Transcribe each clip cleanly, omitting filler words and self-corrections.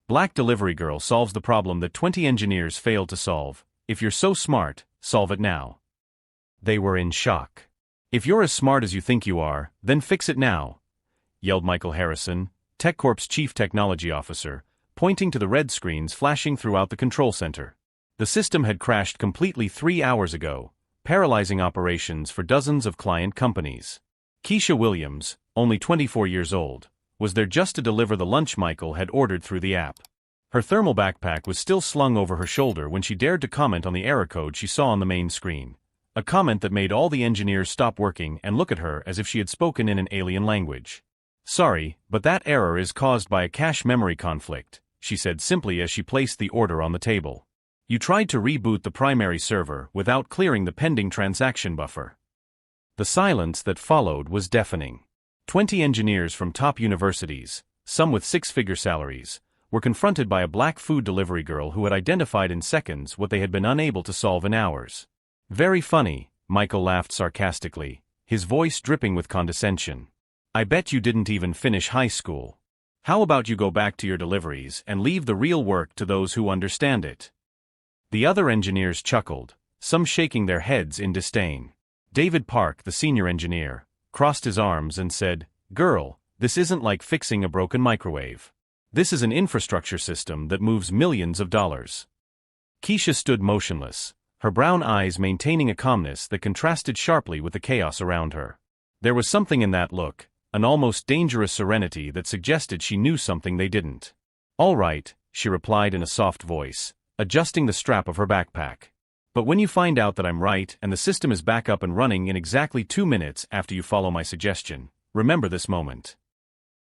Black Delivery Girl solves the problem that 20 engineers failed to solve. If you're so smart, solve it now. They were in shock. If you're as smart as you think you are, then fix it now, yelled Michael Harrison, TechCorp's chief technology officer, pointing to the red screens flashing throughout the control center. The system had crashed completely 3 hours ago, paralyzing operations for dozens of client companies. Keisha Williams, only 24 years old, was there just to deliver the lunch Michael had ordered through the app. Her thermal backpack was still slung over her shoulder when she dared to comment on the error code she saw on the main screen. A comment that made all the engineers stop working and look at her as if she had spoken in an alien language. "Sorry, but that error is caused by a cache memory conflict," she said simply as she placed the order on the table. "You tried to reboot the primary server without clearing the pending transaction buffer." The silence that followed was deafening. 20 engineers from top universities, some with six-figure salaries, were confronted by a black food delivery girl who had identified in seconds what they had been unable to solve in hours. "Very funny," Michael laughed sarcastically, his voice dripping with condescension. "I bet you didn't even finish high school. How about you go back to your deliveries and leave the real work to those who understand it?" The other engineers chuckled, some shaking their heads in disdain. David Park, the senior engineer, crossed his arms and said, "Girl, this isn't like fixing a broken microwave. This is an infrastructure system that moves millions of dollars." Keisha stood motionless, her brown eyes maintaining a calmness that contrasted sharply with the chaos around her. There was something in that look, an almost dangerous serenity that suggested she knew something they didn't. "All right," she replied in a soft voice, adjusting the strap of her backpack. "But when you find out that I'm right and the system is back up and running in exactly 2 minutes after you follow my suggestion, remember this moment."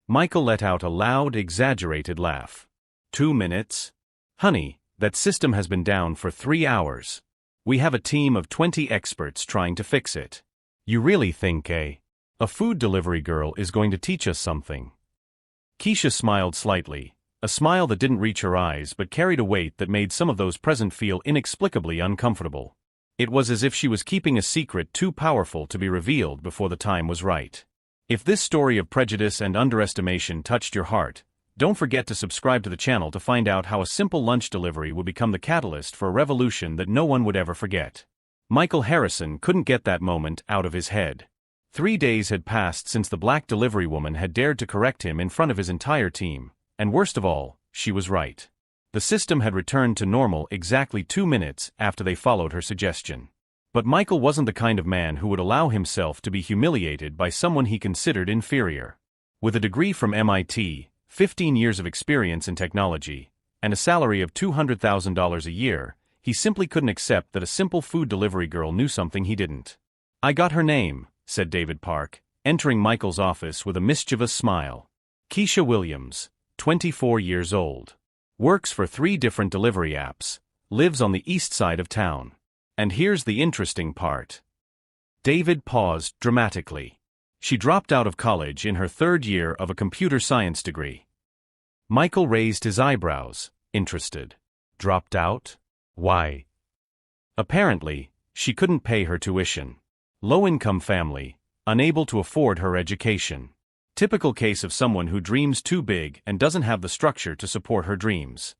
Michael let out a loud, exaggerated laugh. 2 minutes? Honey, that system has been down for 3 hours. We have a team of 20 experts trying to fix it. You really think a food delivery girl is going to teach us something?" Keisha smiled slightly, a smile that didn't reach her eyes but carried a weight that made some of those present feel inexplicably uncomfortable. It was as if she was keeping a secret too powerful to be revealed before the time was right. If this story of prejudice and underestimation touched your heart, don't forget to subscribe to the channel to find out how a simple lunch delivery would become the catalyst for a revolution that no one would ever forget. Michael Harrison couldn't get that moment out of his head. 3 days had passed since the black delivery woman had dared to correct him in front of his entire team, and worst of all, she was right. The system had returned to normal exactly 2 minutes after they followed her suggestion. But Michael wasn't the kind of man who would allow himself to be humiliated by someone he considered inferior. With a degree from MIT, 15 years of experience in technology, and a salary of $200,000 a year, he simply couldn't accept that a simple food delivery girl knew something he didn't. "I got her name," said David Park, entering Michael's office with a mischievous smile. "Keisha Williams, 24 years old. Works for 3 different delivery apps, lives on the east side of town. And here's the interesting part." David paused dramatically. "She dropped out of college in her 3rd year of a computer science degree." Michael raised his eyebrows, interested. "Dropped out? Why?" "Apparently, she couldn't pay her tuition. Low-income family, unable to afford her education. Typical case of someone who dreams too big and doesn't have the structure to support her dreams."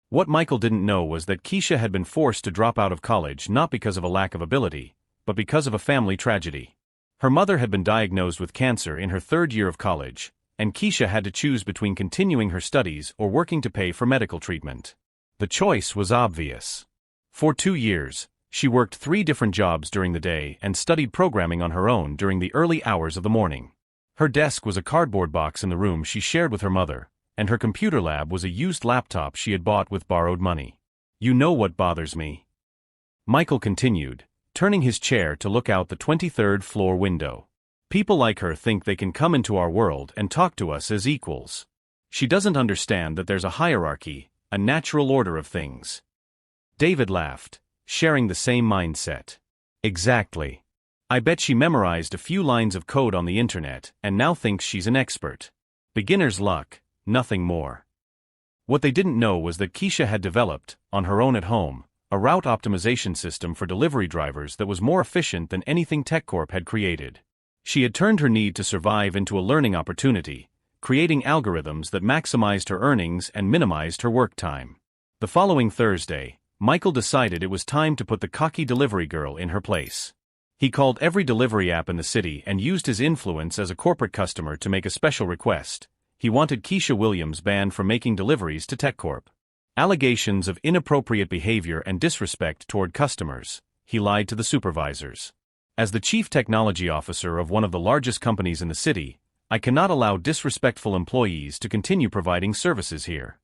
What Michael didn't know was that Keisha had been forced to drop out of college not because of a lack of ability, but because of a family tragedy. Her mother had been diagnosed with cancer in her 3rd year of college, and Keisha had to choose between continuing her studies or working to pay for medical treatment. The choice was obvious. For 2 years, she worked 3 different jobs during the day and studied programming on her own during the early hours of the morning. Her desk was a cardboard box in the room she shared with her mother, and her computer lab was a used laptop she had bought with borrowed money. "You know what bothers me?" Michael continued, turning his chair to look out the 23rd floor window. "People like her think they can come into our world and talk to us as equals. She doesn't understand that there's a hierarchy, a natural order of things." David laughed, sharing the same mindset. "Exactly. I bet she memorized a few lines of code on the internet and now thinks she's an expert. Beginner's luck, nothing more." What they didn't know was that Keisha had developed, on her own at home, a route optimization system for delivery drivers that was more efficient than anything TechCorp had created. She had turned her need to survive into a learning opportunity, creating algorithms that maximized her earnings and minimized her work time. The following Thursday, Michael decided it was time to put the cocky delivery girl in her place. He called every delivery app in the city and used his influence as a corporate customer to make a special request. He wanted Keisha Williams banned from making deliveries to TechCorp. Allegations of inappropriate behavior and disrespect toward customers. He lied to the supervisors. As the chief technology officer of one of the largest companies in the city, I cannot allow disrespectful employees to continue providing services here.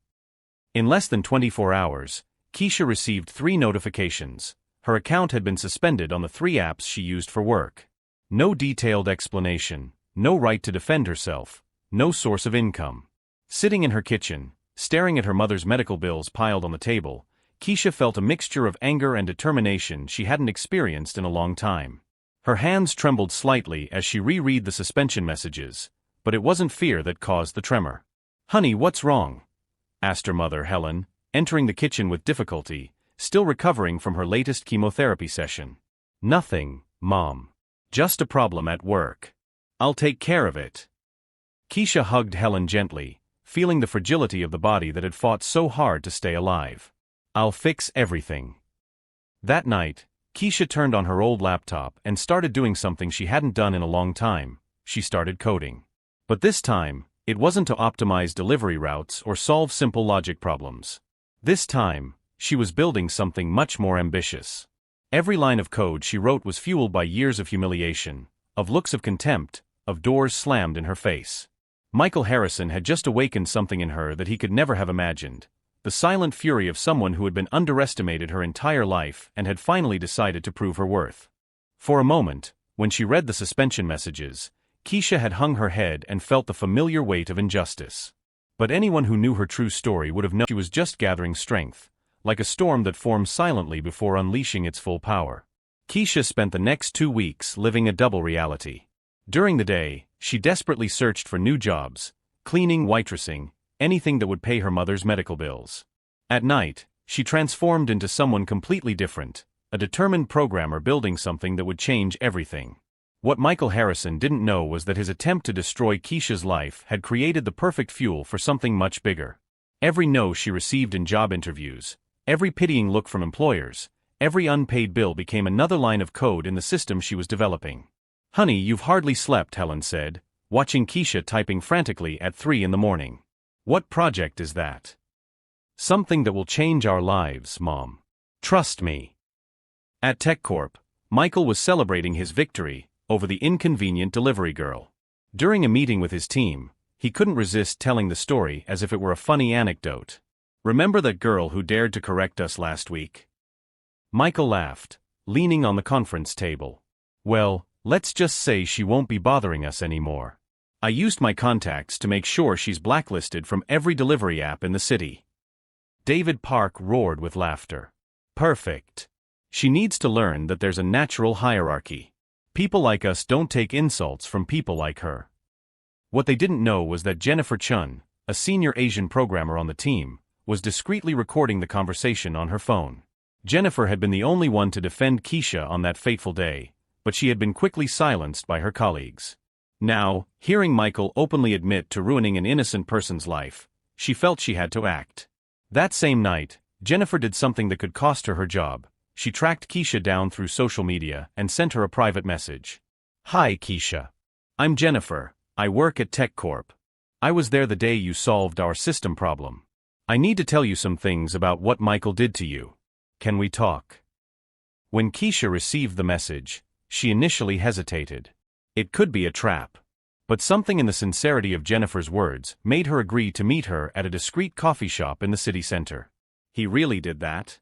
In less than 24 hours, Keisha received 3 notifications. Her account had been suspended on the 3 apps she used for work. No detailed explanation, no right to defend herself, no source of income. Sitting in her kitchen, staring at her mother's medical bills piled on the table, Keisha felt a mixture of anger and determination she hadn't experienced in a long time. Her hands trembled slightly as she reread the suspension messages, but it wasn't fear that caused the tremor. "Honey, what's wrong?" asked her mother, Helen, entering the kitchen with difficulty, still recovering from her latest chemotherapy session. "Nothing, Mom. Just a problem at work. I'll take care of it." Keisha hugged Helen gently, feeling the fragility of the body that had fought so hard to stay alive. "I'll fix everything." That night, Keisha turned on her old laptop and started doing something she hadn't done in a long time. She started coding. But this time, it wasn't to optimize delivery routes or solve simple logic problems. This time, she was building something much more ambitious. Every line of code she wrote was fueled by years of humiliation, of looks of contempt, of doors slammed in her face. Michael Harrison had just awakened something in her that he could never have imagined. The silent fury of someone who had been underestimated her entire life and had finally decided to prove her worth. For a moment, when she read the suspension messages, Keisha had hung her head and felt the familiar weight of injustice. But anyone who knew her true story would have known she was just gathering strength, like a storm that forms silently before unleashing its full power. Keisha spent the next 2 weeks living a double reality. During the day, she desperately searched for new jobs, cleaning, waitressing, anything that would pay her mother's medical bills. At night, she transformed into someone completely different, a determined programmer building something that would change everything. What Michael Harrison didn't know was that his attempt to destroy Keisha's life had created the perfect fuel for something much bigger. Every no she received in job interviews, every pitying look from employers, every unpaid bill became another line of code in the system she was developing. "Honey, you've hardly slept," Helen said, watching Keisha typing frantically at 3 in the morning. "What project is that?" "Something that will change our lives, Mom. Trust me." At TechCorp, Michael was celebrating his victory over the inconvenient delivery girl. During a meeting with his team, he couldn't resist telling the story as if it were a funny anecdote. "Remember that girl who dared to correct us last week?" Michael laughed, leaning on the conference table. "Well, let's just say she won't be bothering us anymore. I used my contacts to make sure she's blacklisted from every delivery app in the city." David Park roared with laughter. "Perfect. She needs to learn that there's a natural hierarchy. People like us don't take insults from people like her." What they didn't know was that Jennifer Chun, a senior Asian programmer on the team, was discreetly recording the conversation on her phone. Jennifer had been the only one to defend Keisha on that fateful day, but she had been quickly silenced by her colleagues. Now, hearing Michael openly admit to ruining an innocent person's life, she felt she had to act. That same night, Jennifer did something that could cost her her job. She tracked Keisha down through social media and sent her a private message. "Hi, Keisha. I'm Jennifer. I work at TechCorp. I was there the day you solved our system problem. I need to tell you some things about what Michael did to you. Can we talk?" When Keisha received the message, she initially hesitated. It could be a trap. But something in the sincerity of Jennifer's words made her agree to meet her at a discreet coffee shop in the city center. "He really did that?"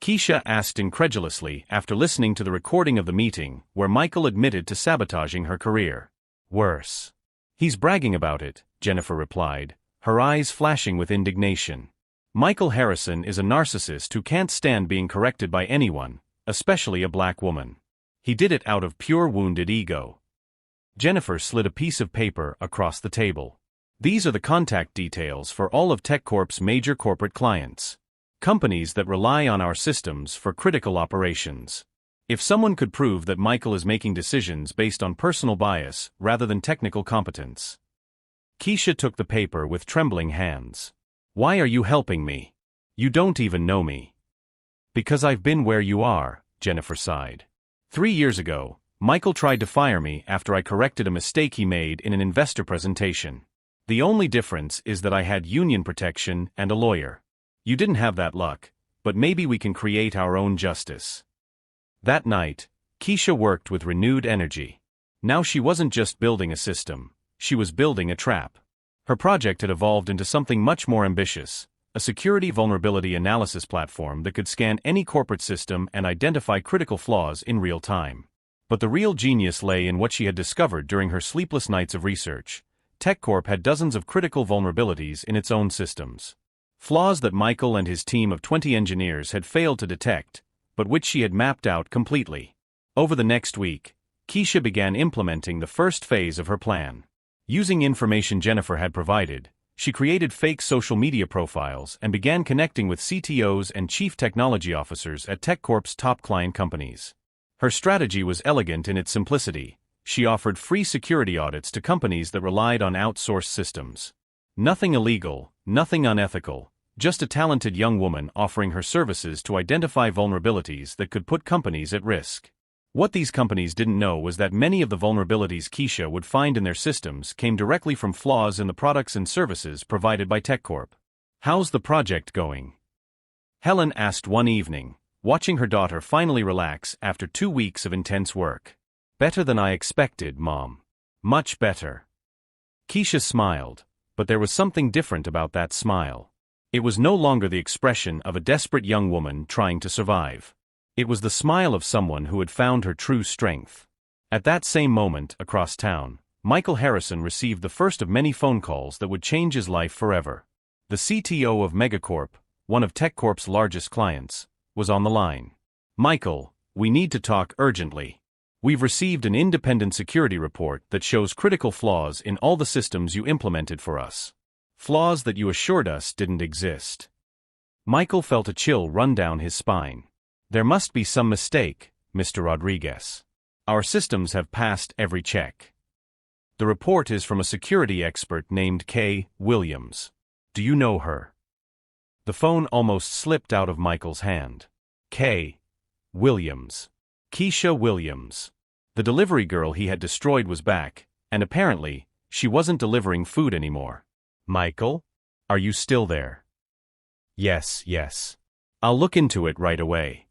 Keisha asked incredulously after listening to the recording of the meeting where Michael admitted to sabotaging her career. "Worse. He's bragging about it," Jennifer replied, her eyes flashing with indignation. "Michael Harrison is a narcissist who can't stand being corrected by anyone, especially a black woman. He did it out of pure wounded ego." Jennifer slid a piece of paper across the table. "These are the contact details for all of TechCorp's major corporate clients. Companies that rely on our systems for critical operations. If someone could prove that Michael is making decisions based on personal bias rather than technical competence." Keisha took the paper with trembling hands. Why are you helping me? You don't even know me. Because I've been where you are, Jennifer sighed. 3 years ago, Michael tried to fire me after I corrected a mistake he made in an investor presentation. The only difference is that I had union protection and a lawyer. You didn't have that luck, but maybe we can create our own justice. That night, Keisha worked with renewed energy. Now she wasn't just building a system, she was building a trap. Her project had evolved into something much more ambitious, a security vulnerability analysis platform that could scan any corporate system and identify critical flaws in real time. But the real genius lay in what she had discovered during her sleepless nights of research. TechCorp had dozens of critical vulnerabilities in its own systems. Flaws that Michael and his team of 20 engineers had failed to detect, but which she had mapped out completely. Over the next week, Keisha began implementing the first phase of her plan. Using information Jennifer had provided, she created fake social media profiles and began connecting with CTOs and chief technology officers at TechCorp's top client companies. Her strategy was elegant in its simplicity. She offered free security audits to companies that relied on outsourced systems. Nothing illegal, nothing unethical, just a talented young woman offering her services to identify vulnerabilities that could put companies at risk. What these companies didn't know was that many of the vulnerabilities Keisha would find in their systems came directly from flaws in the products and services provided by TechCorp. How's the project going? Helen asked one evening, watching her daughter finally relax after 2 weeks of intense work. Better than I expected, Mom. Much better. Keisha smiled, but there was something different about that smile. It was no longer the expression of a desperate young woman trying to survive. It was the smile of someone who had found her true strength. At that same moment, across town, Michael Harrison received the first of many phone calls that would change his life forever. The CTO of Megacorp, one of TechCorp's largest clients, was on the line. Michael, we need to talk urgently. We've received an independent security report that shows critical flaws in all the systems you implemented for us. Flaws that you assured us didn't exist. Michael felt a chill run down his spine. There must be some mistake, Mr. Rodriguez. Our systems have passed every check. The report is from a security expert named Kay Williams. Do you know her? The phone almost slipped out of Michael's hand. Kay Williams. Keisha Williams. The delivery girl he had destroyed was back, and apparently, she wasn't delivering food anymore. Michael? Are you still there? Yes. I'll look into it right away.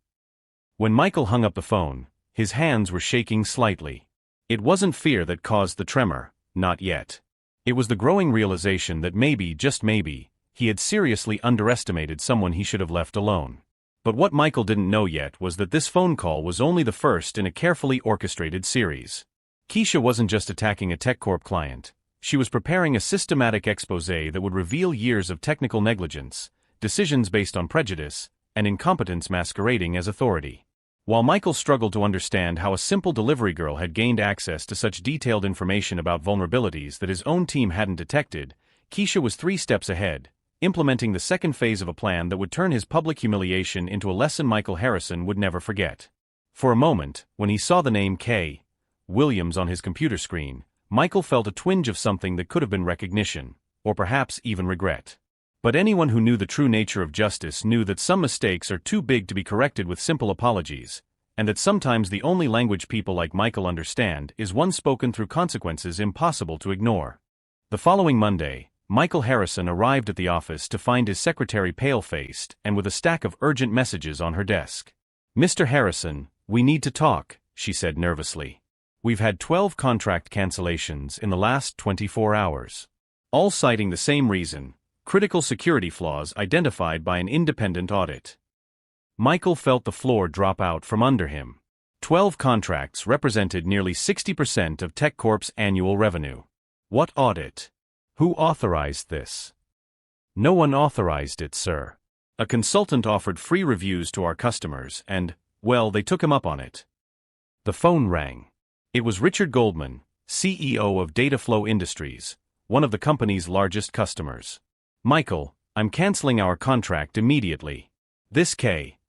When Michael hung up the phone, his hands were shaking slightly. It wasn't fear that caused the tremor, not yet. It was the growing realization that maybe, just maybe, he had seriously underestimated someone he should have left alone. But what Michael didn't know yet was that this phone call was only the first in a carefully orchestrated series. Keisha wasn't just attacking a TechCorp client. She was preparing a systematic exposé that would reveal years of technical negligence, decisions based on prejudice, and incompetence masquerading as authority. While Michael struggled to understand how a simple delivery girl had gained access to such detailed information about vulnerabilities that his own team hadn't detected, Keisha was 3 steps ahead, implementing the second phase of a plan that would turn his public humiliation into a lesson Michael Harrison would never forget. For a moment, when he saw the name Kay Williams on his computer screen, Michael felt a twinge of something that could have been recognition, or perhaps even regret. But anyone who knew the true nature of justice knew that some mistakes are too big to be corrected with simple apologies, and that sometimes the only language people like Michael understand is one spoken through consequences impossible to ignore. The following Monday, Michael Harrison arrived at the office to find his secretary pale-faced and with a stack of urgent messages on her desk. Mr. Harrison, we need to talk, she said nervously. We've had 12 contract cancellations in the last 24 hours. All citing the same reason, critical security flaws identified by an independent audit. Michael felt the floor drop out from under him. 12 contracts represented nearly 60% of TechCorp's annual revenue. What audit? Who authorized this? No one authorized it, sir. A consultant offered free reviews to our customers and, well, they took him up on it. The phone rang. It was Richard Goldman, CEO of Dataflow Industries, one of the company's largest customers. Michael, I'm canceling our contract immediately. This Kay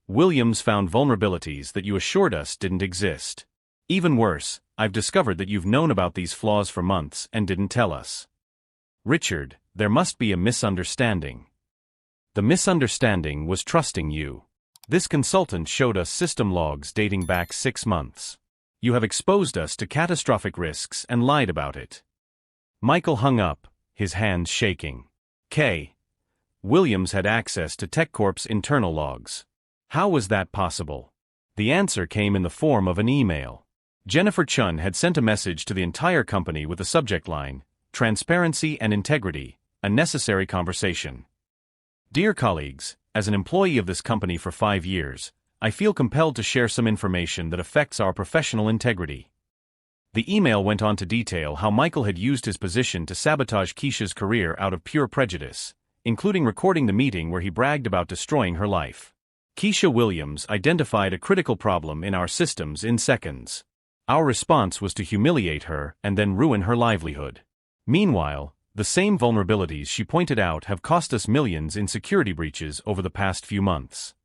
Williams found vulnerabilities that you assured us didn't exist. Even worse, I've discovered that you've known about these flaws for months and didn't tell us. Richard, there must be a misunderstanding. The misunderstanding was trusting you. This consultant showed us system logs dating back 6 months. You have exposed us to catastrophic risks and lied about it. Michael hung up, his hands shaking. K. Williams had access to TechCorp's internal logs. How was that possible? The answer came in the form of an email. Jennifer Chun had sent a message to the entire company with the subject line, "Transparency and Integrity, a Necessary Conversation." Dear colleagues, as an employee of this company for 5 years, I feel compelled to share some information that affects our professional integrity. The email went on to detail how Michael had used his position to sabotage Keisha's career out of pure prejudice, including recording the meeting where he bragged about destroying her life. Keisha Williams identified a critical problem in our systems in seconds. Our response was to humiliate her and then ruin her livelihood. Meanwhile, the same vulnerabilities she pointed out have cost us millions in security breaches over the past few months.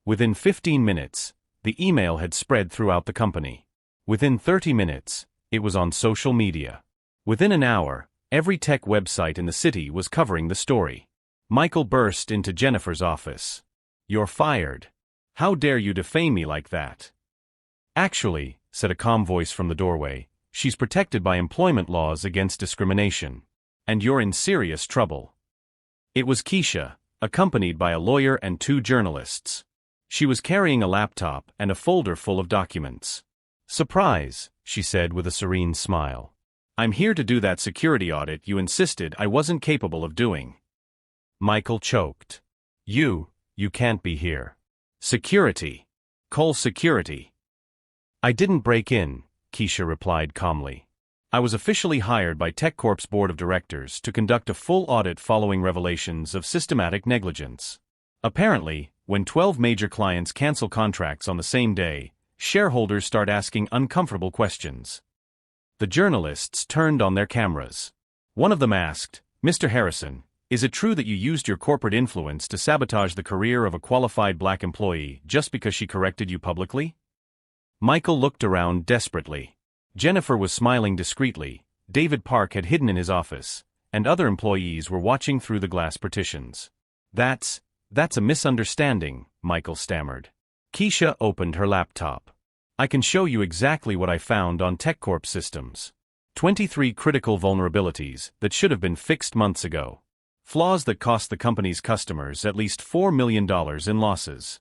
Within 15 minutes, the email had spread throughout the company. Within 30 minutes, it was on social media. Within an hour, every tech website in the city was covering the story. Michael burst into Jennifer's office. "You're fired. How dare you defame me like that?" "Actually," said a calm voice from the doorway, "she's protected by employment laws against discrimination. And you're in serious trouble." It was Keisha, accompanied by a lawyer and 2 journalists. She was carrying a laptop and a folder full of documents. "Surprise," she said with a serene smile. "I'm here to do that security audit you insisted I wasn't capable of doing." Michael choked. You can't be here." "Security. Call security." "I didn't break in," Keisha replied calmly. "I was officially hired by TechCorp's board of directors to conduct a full audit following revelations of systematic negligence. Apparently, when 12 major clients cancel contracts on the same day, shareholders start asking uncomfortable questions." The journalists turned on their cameras. One of them asked, "Mr. Harrison, is it true that you used your corporate influence to sabotage the career of a qualified black employee just because she corrected you publicly?" Michael looked around desperately. Jennifer was smiling discreetly, David Park had hidden in his office, and other employees were watching through the glass partitions. That's a misunderstanding," Michael stammered. Keisha opened her laptop. "I can show you exactly what I found on TechCorp systems. 23 critical vulnerabilities that should have been fixed months ago. Flaws that cost the company's customers at least $4 million in losses."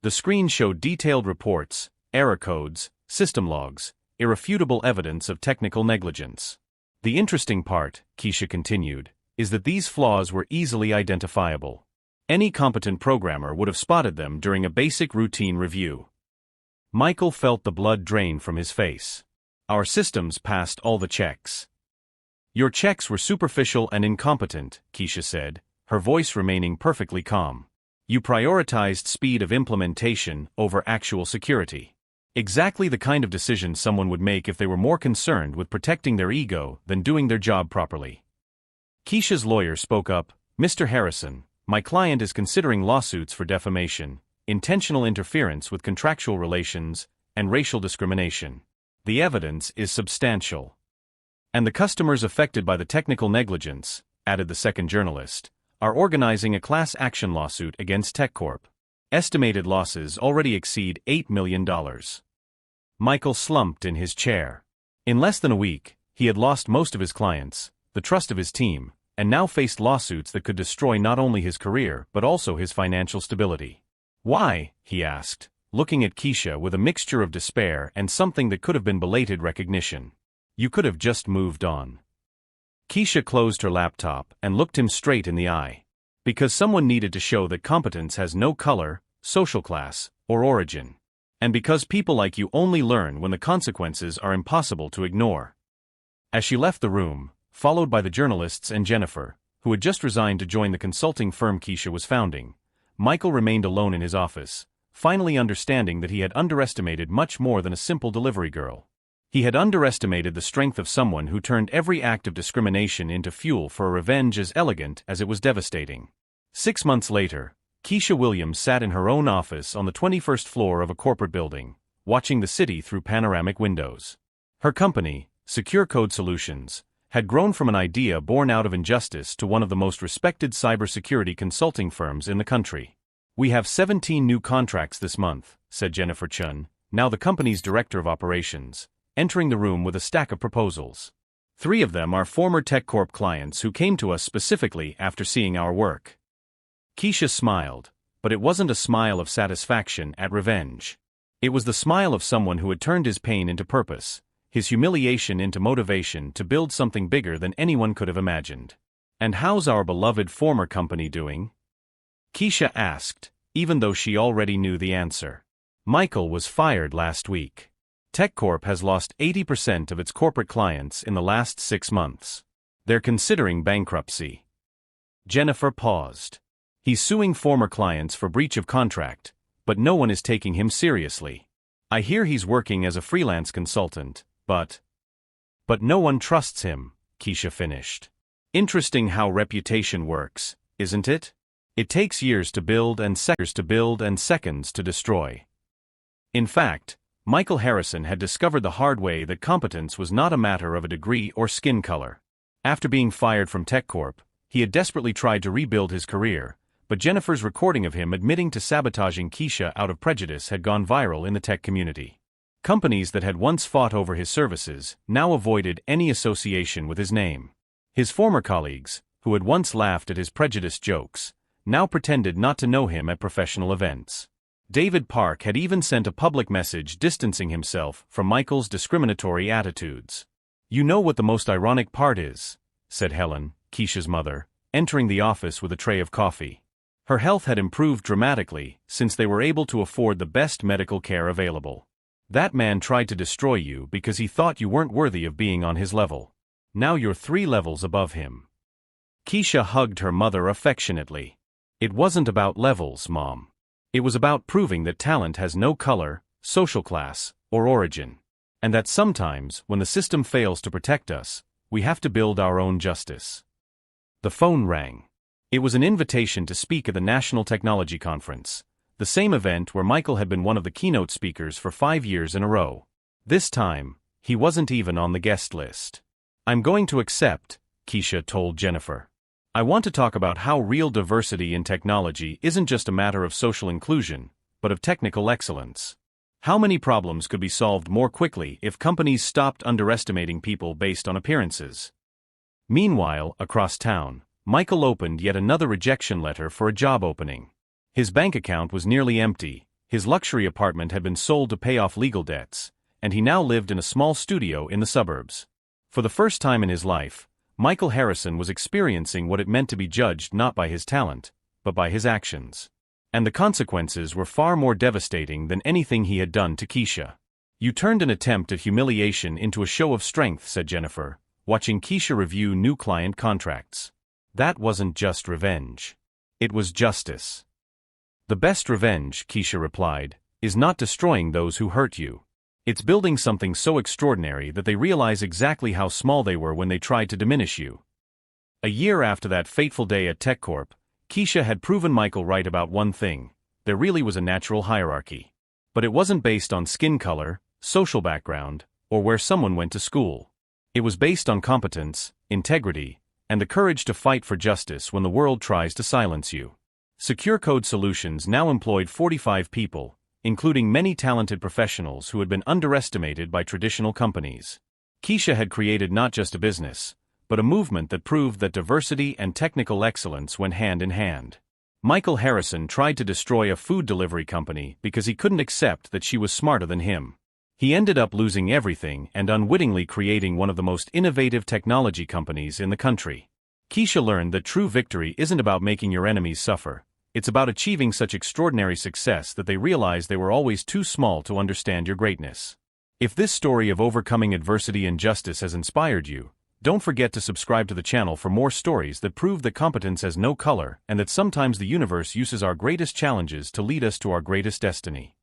The screen showed detailed reports, error codes, system logs, irrefutable evidence of technical negligence. "The interesting part," Keisha continued, "is that these flaws were easily identifiable. Any competent programmer would have spotted them during a basic routine review." Michael felt the blood drain from his face. "Our systems passed all the checks." "Your checks were superficial and incompetent," Keisha said, her voice remaining perfectly calm. "You prioritized speed of implementation over actual security. Exactly the kind of decision someone would make if they were more concerned with protecting their ego than doing their job properly." Keisha's lawyer spoke up, "Mr. Harrison, my client is considering lawsuits for defamation, intentional interference with contractual relations, and racial discrimination. The evidence is substantial. And the customers affected by the technical negligence," added the second journalist, "are organizing a class action lawsuit against TechCorp. Estimated losses already exceed $8 million. Michael slumped in his chair. In less than a week, he had lost most of his clients, the trust of his team, and now faced lawsuits that could destroy not only his career but also his financial stability. "Why?" he asked, looking at Keisha with a mixture of despair and something that could have been belated recognition. "You could have just moved on." Keisha closed her laptop and looked him straight in the eye. "Because someone needed to show that competence has no color, social class, or origin. And because people like you only learn when the consequences are impossible to ignore." As she left the room, followed by the journalists and Jennifer, who had just resigned to join the consulting firm Keisha was founding, Michael remained alone in his office, finally understanding that he had underestimated much more than a simple delivery girl. He had underestimated the strength of someone who turned every act of discrimination into fuel for a revenge as elegant as it was devastating. 6 months later, Keisha Williams sat in her own office on the 21st floor of a corporate building, watching the city through panoramic windows. Her company, Secure Code Solutions, had grown from an idea born out of injustice to one of the most respected cybersecurity consulting firms in the country. "We have 17 new contracts this month," said Jennifer Chun, now the company's director of operations, entering the room with a stack of proposals. "3 of them are former TechCorp clients who came to us specifically after seeing our work." Keisha smiled, but it wasn't a smile of satisfaction at revenge. It was the smile of someone who had turned his pain into purpose, his humiliation into motivation to build something bigger than anyone could have imagined. "And how's our beloved former company doing?" Keisha asked, even though she already knew the answer. "Michael was fired last week. TechCorp has lost 80% of its corporate clients in the last 6 months. They're considering bankruptcy." Jennifer paused. "He's suing former clients for breach of contract, but no one is taking him seriously. I hear he's working as a freelance consultant, but no one trusts him," Keisha finished. "Interesting how reputation works, isn't it? It takes years to build and seconds to destroy." In fact, Michael Harrison had discovered the hard way that competence was not a matter of a degree or skin color. After being fired from TechCorp, he had desperately tried to rebuild his career, but Jennifer's recording of him admitting to sabotaging Keisha out of prejudice had gone viral in the tech community. Companies that had once fought over his services now avoided any association with his name. His former colleagues, who had once laughed at his prejudiced jokes, now pretended not to know him at professional events. David Park had even sent a public message distancing himself from Michael's discriminatory attitudes. "You know what the most ironic part is," said Helen, Keisha's mother, entering the office with a tray of coffee. Her health had improved dramatically since they were able to afford the best medical care available. "That man tried to destroy you because he thought you weren't worthy of being on his level. Now you're 3 levels above him." Keisha hugged her mother affectionately. "It wasn't about levels, Mom. It was about proving that talent has no color, social class, or origin. And that sometimes, when the system fails to protect us, we have to build our own justice." The phone rang. It was an invitation to speak at the National Technology Conference, the same event where Michael had been one of the keynote speakers for 5 years in a row. This time, he wasn't even on the guest list. "I'm going to accept," Keisha told Jennifer. "I want to talk about how real diversity in technology isn't just a matter of social inclusion, but of technical excellence. How many problems could be solved more quickly if companies stopped underestimating people based on appearances?" Meanwhile, across town, Michael opened yet another rejection letter for a job opening. His bank account was nearly empty, his luxury apartment had been sold to pay off legal debts, and he now lived in a small studio in the suburbs. For the first time in his life, Michael Harrison was experiencing what it meant to be judged not by his talent, but by his actions. And the consequences were far more devastating than anything he had done to Keisha. "You turned an attempt at humiliation into a show of strength," said Jennifer, watching Keisha review new client contracts. "That wasn't just revenge. It was justice." "The best revenge," Keisha replied, "is not destroying those who hurt you. It's building something so extraordinary that they realize exactly how small they were when they tried to diminish you." A year after that fateful day at TechCorp, Keisha had proven Michael right about one thing: there really was a natural hierarchy. But it wasn't based on skin color, social background, or where someone went to school. It was based on competence, integrity, and the courage to fight for justice when the world tries to silence you. Secure Code Solutions now employed 45 people, including many talented professionals who had been underestimated by traditional companies. Keisha had created not just a business, but a movement that proved that diversity and technical excellence went hand in hand. Michael Harrison tried to destroy a food delivery company because he couldn't accept that she was smarter than him. He ended up losing everything and unwittingly creating one of the most innovative technology companies in the country. Keisha learned that true victory isn't about making your enemies suffer. It's about achieving such extraordinary success that they realize they were always too small to understand your greatness. If this story of overcoming adversity and justice has inspired you, don't forget to subscribe to the channel for more stories that prove that competence has no color and that sometimes the universe uses our greatest challenges to lead us to our greatest destiny.